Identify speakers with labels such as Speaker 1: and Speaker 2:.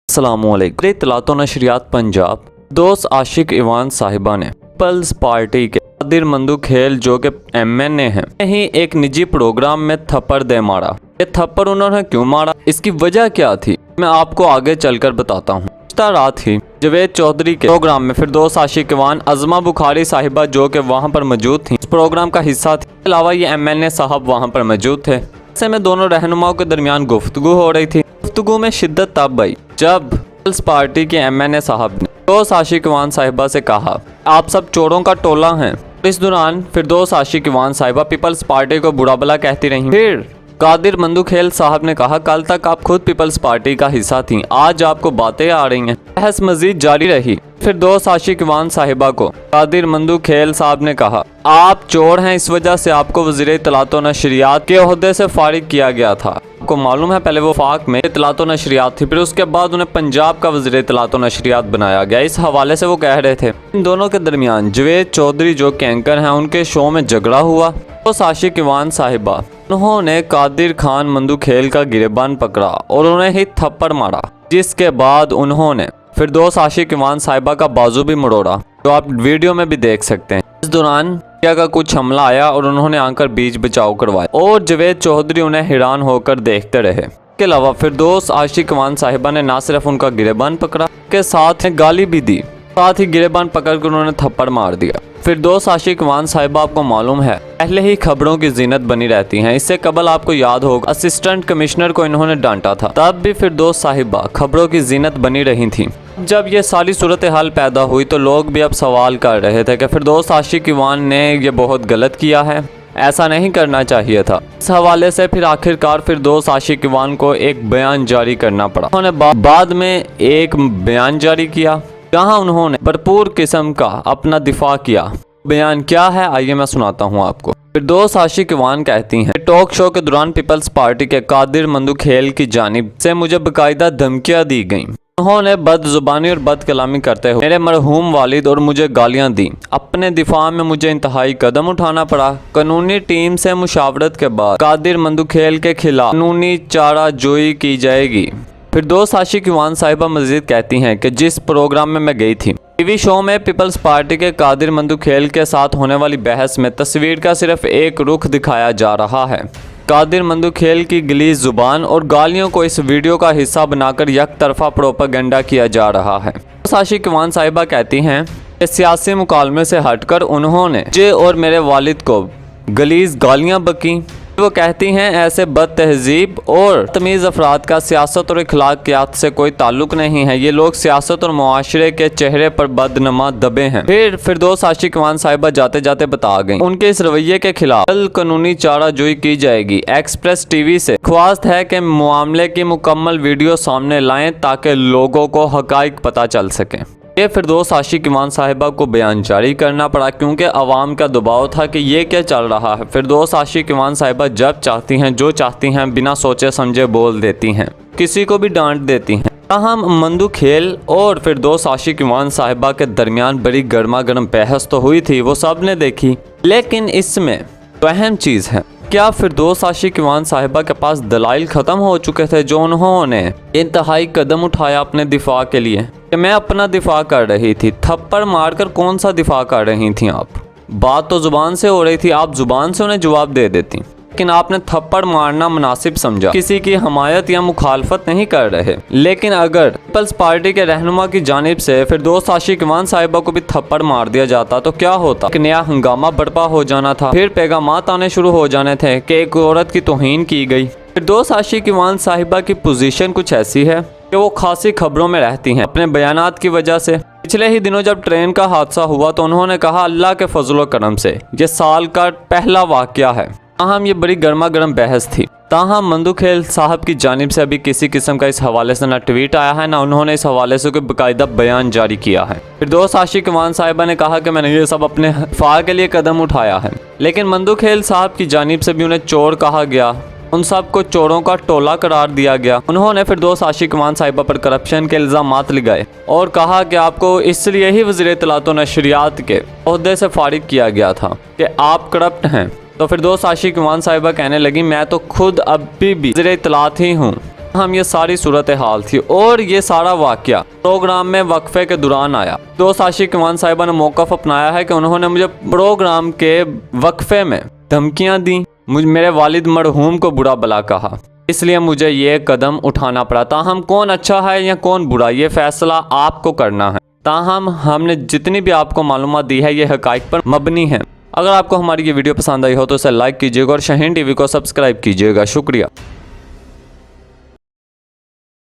Speaker 1: अस्सलाम वालेकुम। इत्तलात व नशरियात पंजाब दोस्त आशिक इवान साहिबा ने पीपल्स पार्टी के कादिर मंदू-खेल जो कि MNA हैं ही एक निजी प्रोग्राम में थप्पड़ दे मारा। ये थप्पड़ उन्होंने क्यों मारा, इसकी वजह क्या थी, मैं आपको आगे चलकर बताता हूँ। रात ही जवेद चौधरी के प्रोग्राम में फिरदौस आशिक इवान अज़मा बुखारी साहिबा जो कि वहाँ पर मौजूद थी, इस प्रोग्राम का हिस्सा थी। इसके अलावा ये MNA साहब वहाँ पर मौजूद थे। ऐसे में दोनों रहनुमाओं के दरमियान गुफ्तगू हो रही थी। गुफ्तगू में शिद्दत तब आई जब पीपल्स पार्टी के MNA साहब ने फिरदौस आशिक इवान साहिबा से कहा, आप सब चोरों का टोला हैं। इस दौरान फिरदौस आशिक इवान साहिबा पीपल्स पार्टी को बुरा भला कहती रहीं। फिर कादिर मंदू-खेल साहब ने कहा, कल तक आप खुद पीपल्स पार्टी का हिस्सा थी, आज आपको बातें आ रही हैं। बहस मजीद जारी रही। फिरदौस आशिक इवान साहिबा को कादिर मंदू-खेल साहब ने कहा, आप चोर हैं, इस वजह से आपको वज़ीर इत्तलात व नशरियात के ओहदे से फारिग किया गया था। आपको मालूम है पहले वो वफाक में इत्तलात व नशरियात थी, फिर उसके बाद उन्हें पंजाब का वज़ीर इत्तलात व नशरियात बनाया गया। इस हवाले से वो कह रहे थे इन दोनों के दरमियान जवेद चौधरी जो कि एंकर हैं, उनके शो में झगड़ा हुआ। फिरदौस आशिक इवान साहिबा उन्होंने कादिर खान मंदू-खेल का गिरेबान पकड़ा और उन्हें ही थप्पड़ मारा, जिसके बाद उन्होंने फिरदौस आशिक इवान साहिबा का बाजू भी मरोड़ा, जो आप वीडियो में भी देख सकते हैं। इस दौरान मीडिया का कुछ हमला आया और उन्होंने आकर बीच बचाव करवाया और जवेद चौधरी उन्हें हैरान होकर देखते रहे। इसके अलावा फिरदौस आशिक इवान साहिबा ने न सिर्फ उनका गिरेबान पकड़ा, के साथ गाली भी दी, साथ ही गिरेबान पकड़कर उन्होंने थप्पड़ मार दिया। फिरदौस आशिक इवान साहिबा आपको मालूम है पहले ही खबरों की जीनत बनी रहती हैं। इससे कबल आपको याद होगा असिस्टेंट कमिश्नर को इन्होंने डांटा था, तब भी फिरदौस साहिबा खबरों की जीनत बनी रही थी। जब ये सारी सूरत हाल पैदा हुई तो लोग भी अब सवाल कर रहे थे कि फिरदौस आशिक इवान ने ये बहुत गलत किया है, ऐसा नहीं करना चाहिए था। इस हवाले से फिर आखिरकार फिरदौस आशिक इवान को एक बयान जारी करना पड़ा। उन्होंने बाद में एक बयान जारी किया जहां उन्होंने भरपूर किस्म का अपना दिफा किया। बयान क्या है आइए मैं सुनाता हूं आपको। फिरदौस आशिक इवान कहती हैं, टॉक शो के दौरान पीपल्स पार्टी के कादिर मंदू-खेल की जानिब से मुझे बाकायदा धमकियां दी गईं। उन्होंने बदजुबानी और बद कलामी करते हुए मेरे मरहूम वालिद और मुझे गालियां दी। अपने दिफा में मुझे इंतहाई कदम उठाना पड़ा। कानूनी टीम से मुशावरत के बाद कादिर मंदू-खेल के खिलाफ कानूनी चाराजोई की जाएगी। फिरदौस आशिक इवान साहिबा मजीद कहती हैं कि जिस प्रोग्राम में मैं गई थी, टीवी शो में पीपल्स पार्टी के कादिर मंदू-खेल के साथ होने वाली बहस में तस्वीर का सिर्फ एक रुख दिखाया जा रहा है। कादिर मंदू-खेल की गलीज जुबान और गालियों को इस वीडियो का हिस्सा बनाकर एक तरफा प्रोपेगेंडा किया जा रहा है। फिरदौस आशिक इवान साहिबा कहती हैं कि सियासी मुकालमे से हटकर उन्होंने मुझे और मेरे वालिद को गलीज गालियाँ बकीं। वो कहती हैं ऐसे बद तहजीब और तमीज़ अफराद का सियासत और अखलाकियात से कोई ताल्लुक नहीं है। ये लोग सियासत और मुआशरे के चेहरे पर बदनमा दबे हैं। फिर फिरदौस आशिक इवान साहिबा जाते जाते बता गईं, उनके इस रवैये के खिलाफ कल कानूनी चाराजोई की जाएगी। एक्सप्रेस टीवी से ख्वास्त है कि मामले की मुकम्मल वीडियो सामने लाएं ताकि लोगों को हकाइक पता चल सके। ये फिरदौस आशिक इवान साहिबा को बयान जारी करना पड़ा क्योंकि अवाम का दबाव था कि ये क्या चल रहा है। फिरदौस आशिक इवान साहिबा जब चाहती हैं जो चाहती हैं बिना सोचे समझे बोल देती हैं, किसी को भी डांट देती हैं। ताहम मंदू-खेल और फिरदौस आशिक इवान साहिबा के दरमियान बड़ी गर्मा गर्म बहस तो हुई थी, वो सब ने देखी, लेकिन इसमें तो अहम चीज़ है, क्या फिरदौस आशिक इवान साहिबा के पास दलाइल ख़त्म हो चुके थे जो उन्होंने इंतहाई कदम उठाया अपने दिफा के लिए कि मैं अपना दिफा कर रही थी। थप्पड़ मारकर कौन सा दिफा कर रही थी आप? बात तो ज़ुबान से हो रही थी, आप ज़ुबान से उन्हें जवाब दे देती, लेकिन आपने थप्पड़ मारना मुनासिब समझा। किसी की हमायत या मुखालफत नहीं कर रहे। लेकिन अगर पीपल्स पार्टी के रहनुमा की जानिब से फिरदौस आशिक इवान साहिबा को भी थप्पड़ मार दिया जाता तो क्या होता? एक नया हंगामा बर्पा हो जाना था, फिर पैगामात आने शुरू हो जाने थे कि एक औरत की तौहीन की गई। फिरदौस आशिक इवान साहिबा की पोजीशन कुछ ऐसी है कि वो खासी खबरों में रहती हैं अपने बयानात की वजह से। पिछले ही दिनों जब ट्रेन का हादसा हुआ तो उन्होंने कहा अल्लाह के फजल करम से ये साल का पहला वाकया है। ताहम ये बड़ी गर्मा गर्म बहस थी। ताहम मंदू-खेल साहब की जानिब से अभी किसी किस्म का इस हवाले से ना ट्वीट आया है, ना उन्होंने इस हवाले से कोई बाकायदा बयान जारी किया है। फिरदौस आशिक इवान साहिबा ने कहा कि मैंने ये सब अपने दफा के लिए कदम उठाया है, लेकिन मंदू-खेल साहब की जानिब से भी उन्हें चोर कहा गया, उन सब को चोरों का टोला करार दिया गया। उन्होंने फिरदौस आशिक इवान साहिबा पर करप्शन के इल्ज़ामात लगाए और कहा कि आपको इसलिए ही वज़ीर इत्तलात व नशरियात के ओहदे से फारिग किया गया था कि आप करप्ट हैं। तो फिरदौस आशिक इवान साहिबा कहने लगी मैं तो खुद अभी भी वज़ीर इत्तलात ही हूँ, ہم یہ ساری صورتحال تھی اور یہ سارا واقعہ پروگرام میں وقفے کے دوران آیا۔ دوست عاشق ایوان صاحبہ نے موقف اپنایا ہے کہ انہوں نے مجھے پروگرام کے وقفے میں دھمکیاں دیں، میرے والد مرحوم کو برا بلا کہا، اس لیے مجھے یہ قدم اٹھانا پڑا۔ تاہم کون اچھا ہے یا کون برا، یہ فیصلہ آپ کو کرنا ہے۔ تاہم ہم نے جتنی بھی آپ کو معلومات دی ہے یہ حقائق پر مبنی ہے۔ اگر آپ کو ہماری یہ ویڈیو پسند آئی ہو تو اسے لائک کیجیے گا اور شاہین ٹی وی کو سبسکرائب کیجیے گا۔ شکریہ۔